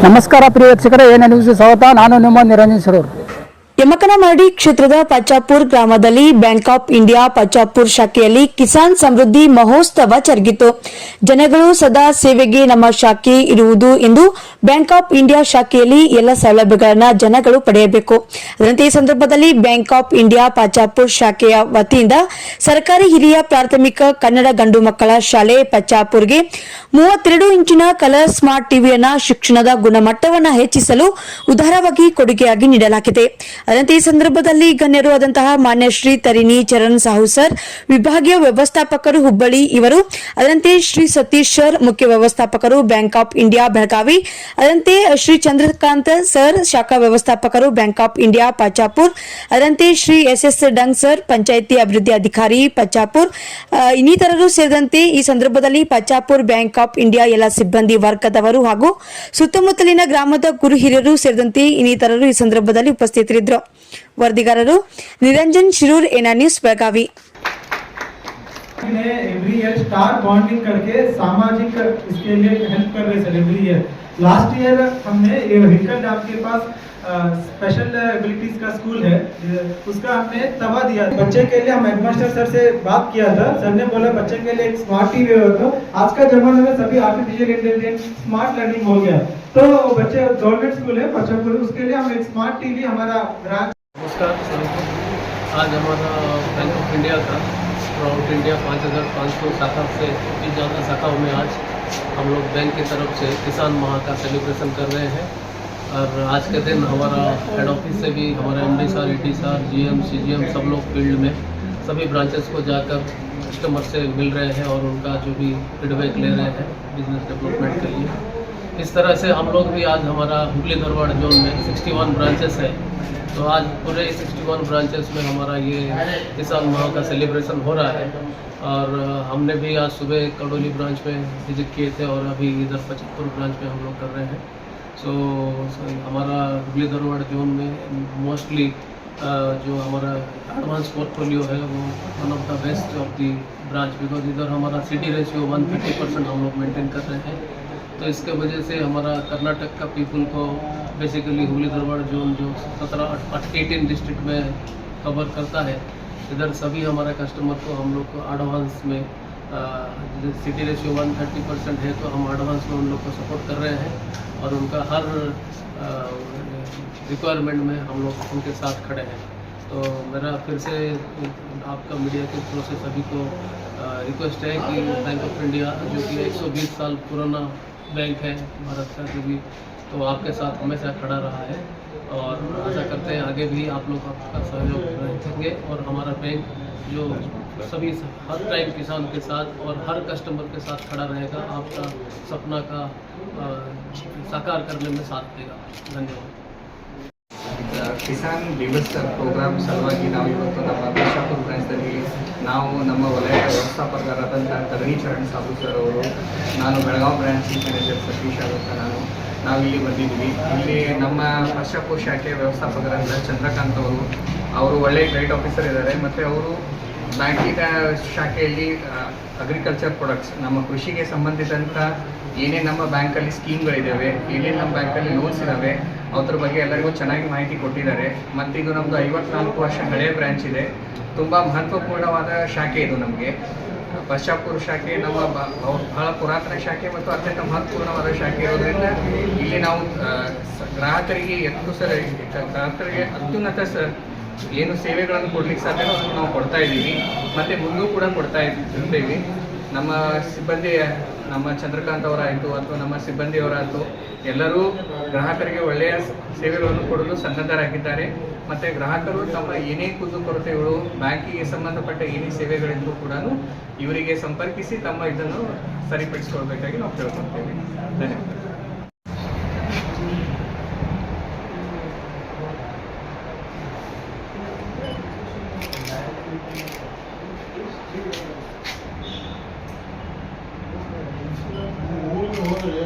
ನಮಸ್ಕಾರ ಪ್ರಿಯ ವೀಕ್ಷಕರೇ, ಏನು ನ್ಯೂಸ್ ಸ್ವಾಗತ. ನಾನು ನಿಮ್ಮ ನಿರಂಜನ್ ಸರೂರ್. ಯಮಕನಮರಡಿ ಕ್ಷೇತ್ರದ ಪಚಾಪುರ್ ಗ್ರಾಮದಲ್ಲಿ ಬ್ಯಾಂಕ್ ಆಫ್ ಇಂಡಿಯಾ ಪಚಾಪುರ್ ಶಾಖೆಯಲ್ಲಿ ಕಿಸಾನ್ ಸಮೃದ್ಧಿ ಮಹೋತ್ಸವ ಜರುಗಿತು. ಜನಗಳು ಸದಾ ಸೇವೆಗೆ ನಮ್ಮ ಶಾಖೆ ಇರುವುದು ಎಂದು ಬ್ಯಾಂಕ್ ಆಫ್ ಇಂಡಿಯಾ ಶಾಖೆಯಲ್ಲಿ ಎಲ್ಲ ಸೌಲಭ್ಯಗಳನ್ನು ಜನಗಳು ಪಡೆಯಬೇಕು. ಅದರಂತೆ ಈ ಸಂದರ್ಭದಲ್ಲಿ ಬ್ಯಾಂಕ್ ಆಫ್ ಇಂಡಿಯಾ ಪಚಾಪುರ್ ಶಾಖೆಯ ವತಿಯಿಂದ ಸರ್ಕಾರಿ ಹಿರಿಯ ಪ್ರಾಥಮಿಕ ಕನ್ನಡ ಗಂಡು ಮಕ್ಕಳ ಶಾಲೆ ಪಚಾಪುರ್ಗೆ 32 ಇಂಚಿನ ಕಲರ್ ಸ್ಮಾರ್ಟ್ ಟಿವಿಯನ್ನು ಶಿಕ್ಷಣದ ಗುಣಮಟ್ಟವನ್ನು ಹೆಚ್ಚಿಸಲು ಉದಾರವಾಗಿ ಕೊಡುಗೆಯಾಗಿ ನೀಡಲಾಗಿದೆ. ಅದರಂತೆ ಈ ಸಂದರ್ಭದಲ್ಲಿ ಗಣ್ಯರು ಆದಂತಹ ಮಾನ್ಯ ಶ್ರೀ ತರಿಣಿ ಚರಣ್ ಸಾಹು ಸರ್, ವಿಭಾಗೀಯ ವ್ಯವಸ್ಥಾಪಕರು ಹುಬ್ಬಳ್ಳಿ ಇವರು, ಅದರಂತೆ ಶ್ರೀ ಸತೀಶ್ ಸರ್, ಮುಖ್ಯ ವ್ಯವಸ್ಥಾಪಕರು ಬ್ಯಾಂಕ್ ಆಫ್ ಇಂಡಿಯಾ ಬೆಳಗಾವಿ, ಅದರಂತೆ ಶ್ರೀ ಚಂದ್ರಕಾಂತ್ ಸರ್, ಶಾಖಾ ವ್ಯವಸ್ಥಾಪಕರು ಬ್ಯಾಂಕ್ ಆಫ್ ಇಂಡಿಯಾ ಪಚಾಪುರ್, ಅದರಂತೆ ಶ್ರೀ ಎಸ್ ಡಂಗ್ ಸರ್, ಪಂಚಾಯಿತಿ ಅಭಿವೃದ್ಧಿ ಅಧಿಕಾರಿ ಪಚಾಪುರ್, ಇನ್ನಿತರರು ಸೇರಿದಂತೆ ಈ ಸಂದರ್ಭದಲ್ಲಿ ಪಚಾಪುರ್ ಬ್ಯಾಂಕ್ ಆಫ್ ಇಂಡಿಯಾ ಎಲ್ಲ ಸಿಬ್ಬಂದಿ ವರ್ಗದವರು ಹಾಗೂ ಸುತ್ತಮುತ್ತಲಿನ ಗ್ರಾಮದ ಗುರು ಹಿರಿಯರು ಸೇರಿದಂತೆ ಇನ್ನಿತರರು ಈ ಸಂದರ್ಭದಲ್ಲಿ ಉಪಸ್ಥಿತರಿದ್ದರು. ವರದಿಗಾರರು ನಿರಂಜನ್ ಶಿರೂರ್, एना news Belagavi. Every year star bonding करके सामाजिक इसके लिए हेल्प कर रहे sir every year. Last year हमने हिंकल डैम के पास स्पेशल एबिलिटीज का स्कूल है, उसका हमने तवा दिया. बच्चे के लिए हम हेडमास्टर सर से बात किया था. सर ने बोला बच्चे के लिए एक स्मार्ट टीवी होगा. आज का जमाने में सभी आर्टिफिशियल इंटेलिजेंस स्मार्ट लर्निंग हो गया, तो बच्चे गवर्नमेंट स्कूल है पचापुर, उसके लिए हम एक स्मार्ट टीवी हमारा ब्रांच. नमस्कार सभी को. आज हमारा बैंक ऑफ इंडिया का प्राउड इंडिया 5500 शाखा से भी ज़्यादा शाखाओं में आज हम लोग बैंक की तरफ से किसान माह का सेलिब्रेशन कर रहे हैं. और आज के दिन हमारा हेड ऑफिस से भी हमारे एमडी सार, ईटी सार, जीएम, सीजीएम सब लोग फील्ड में सभी ब्रांचेस को जाकर कस्टमर से मिल रहे हैं और उनका जो भी फीडबैक ले रहे हैं बिजनेस डेवलपमेंट के लिए. इस तरह से हम लोग भी आज हमारा हुगली धारवाड़ जोन में 61 ब्रांचेस है, तो आज पूरे 61 ब्रांचेस में हमारा ये किसान माह का सेलिब्रेशन हो रहा है. और हमने भी आज सुबह कड़ोली ब्रांच में विजिट किए थे और अभी इधर पचहत्तर ब्रांच में हम लोग कर रहे हैं. सो हमारा हुगली धारवाड़ जोन में मोस्टली जो हमारा एडवांस पोर्टफोलियो है वो one of the best of the branch, because इधर हमारा CD रेशियो 130% हम लोग मेंटेन कर रहे हैं. तो इसके वजह से हमारा कर्नाटक का पीपल को बेसिकली हुगली धारवाड़ जोन जो 18 डिस्ट्रिक्ट में कवर करता है, इधर सभी हमारा कस्टमर को हम लोग को एडवांस में CD रेशियो 130% है, तो हम एडवांस में उन लोग को सपोर्ट कर रहे हैं और उनका हर रिक्वायरमेंट में हम लोग उनके साथ खड़े हैं. तो मेरा फिर से आपका मीडिया के थ्रू से सभी को रिक्वेस्ट है कि बैंक ऑफ इंडिया जो कि 120 साल पुराना बैंक है भारत का, जो भी तो आपके साथ हमेशा खड़ा रहा है और आशा करते हैं आगे भी आप लोग आपका सहयोग रखेंगे और हमारा बैंक जो सभी हर टाइम किसान के साथ और हर कस्टमर के साथ खड़ा रहेगा, आपका सपना का साकार करने में साथ देगा. धन्यवाद. ಕಿಸಾನ್ ದಿವಸ್ ಪ್ರೋಗ್ರಾಮ್ ಸಲುವಾಗಿ ನಾವು ಇವತ್ತು ನಮ್ಮ ಪಚಾಪುರ್ ಬ್ರಾಂಚ್ದಲ್ಲಿ ನಾವು ನಮ್ಮ ವಲಯ ವ್ಯವಸ್ಥಾಪಕರಾದಂಥ ತರಣಿ ಚರಣ್ ಸಾಹು ಸರ್ ಅವರು, ನಾನು Belagavi branch chief manager Satish ಆಗುತ್ತೆ ನಾವು ಇಲ್ಲಿ ಬಂದಿದ್ದೀವಿ. ಇಲ್ಲಿ ನಮ್ಮ ಪಚಾಪುರ್ ಶಾಖೆಯ ವ್ಯವಸ್ಥಾಪಕರಾದ ಚಂದ್ರಕಾಂತ್ ಅವರು ಒಳ್ಳೆಯ ಗೈಡ್ ಆಫೀಸರ್ ಇದ್ದಾರೆ. ಮತ್ತು ಅವರು ಬ್ಯಾಂಕಿನ ಶಾಖೆಯಲ್ಲಿ ಅಗ್ರಿಕಲ್ಚರ್ ಪ್ರಾಡಕ್ಟ್ಸ್, ನಮ್ಮ ಕೃಷಿಗೆ ಸಂಬಂಧಿಸಿದಂಥ ಏನೇನು ನಮ್ಮ ಬ್ಯಾಂಕಲ್ಲಿ ಸ್ಕೀಮ್ಗಳಿದ್ದಾವೆ, ಏನೇನು ನಮ್ಮ ಬ್ಯಾಂಕಲ್ಲಿ ಲೋನ್ಸ್ ಇದ್ದಾವೆ, ಅದ್ರ ಬಗ್ಗೆ ಎಲ್ಲರಿಗೂ ಚೆನ್ನಾಗಿ ಮಾಹಿತಿ ಕೊಟ್ಟಿದ್ದಾರೆ. ಮತ್ತು ಇದು ನಮ್ಮದು 54 ವರ್ಷ ಹಳೆಯ ಬ್ರ್ಯಾಂಚ್ ಇದೆ. ತುಂಬ ಮಹತ್ವಪೂರ್ಣವಾದ ಶಾಖೆ ಇದು ನಮಗೆ. ಪಚಾಪುರ್ ಶಾಖೆ ನಮ್ಮ ಬಹಳ ಪುರಾತನ ಶಾಖೆ ಮತ್ತು ಅತ್ಯಂತ ಮಹತ್ವಪೂರ್ಣವಾದ ಶಾಖೆ ಇರೋದ್ರಿಂದ ಇಲ್ಲಿ ನಾವು ಗ್ರಾಹಕರಿಗೆ ಗ್ರಾಹಕರಿಗೆ ಅತ್ಯುನ್ನತ ಏನು ಸೇವೆಗಳನ್ನು ಕೊಡ್ಲಿಕ್ಕೆ ಸಾಧ್ಯ ನಾವು ಕೊಡ್ತಾ ಇದ್ದೀವಿ ಮತ್ತು ಮುಂದೂ ಕೂಡ ಕೊಡ್ತಾ ಇರ್ತೀವಿ. ನಮ್ಮ ಸಿಬ್ಬಂದಿ, ನಮ್ಮ ಚಂದ್ರಕಾಂತ್ ಅವರಾಯಿತು ಅಥವಾ ನಮ್ಮ ಸಿಬ್ಬಂದಿಯವರಾಯಿತು, ಎಲ್ಲರೂ ಗ್ರಾಹಕರಿಗೆ ಒಳ್ಳೆಯ ಸೇವೆಗಳನ್ನು ಕೊಡಲು ಸನ್ನದ್ಧರಾಗಿದ್ದಾರೆ. ಮತ್ತು ಗ್ರಾಹಕರು ತಮ್ಮ ಏನೇ ಕುಂದುಕೊರತೆಗಳು, ಬ್ಯಾಂಕಿಗೆ ಸಂಬಂಧಪಟ್ಟ ಏನೇ ಸೇವೆಗಳಿದ್ದರೂ ಕೂಡ ಇವರಿಗೆ ಸಂಪರ್ಕಿಸಿ ತಮ್ಮ ಇದನ್ನು ಸರಿಪಡಿಸ್ಕೊಳ್ಬೇಕಾಗಿ ನಾವು ಕೇಳ್ಕೊಳ್ತೇವೆ. ಧನ್ಯವಾದ. Hoje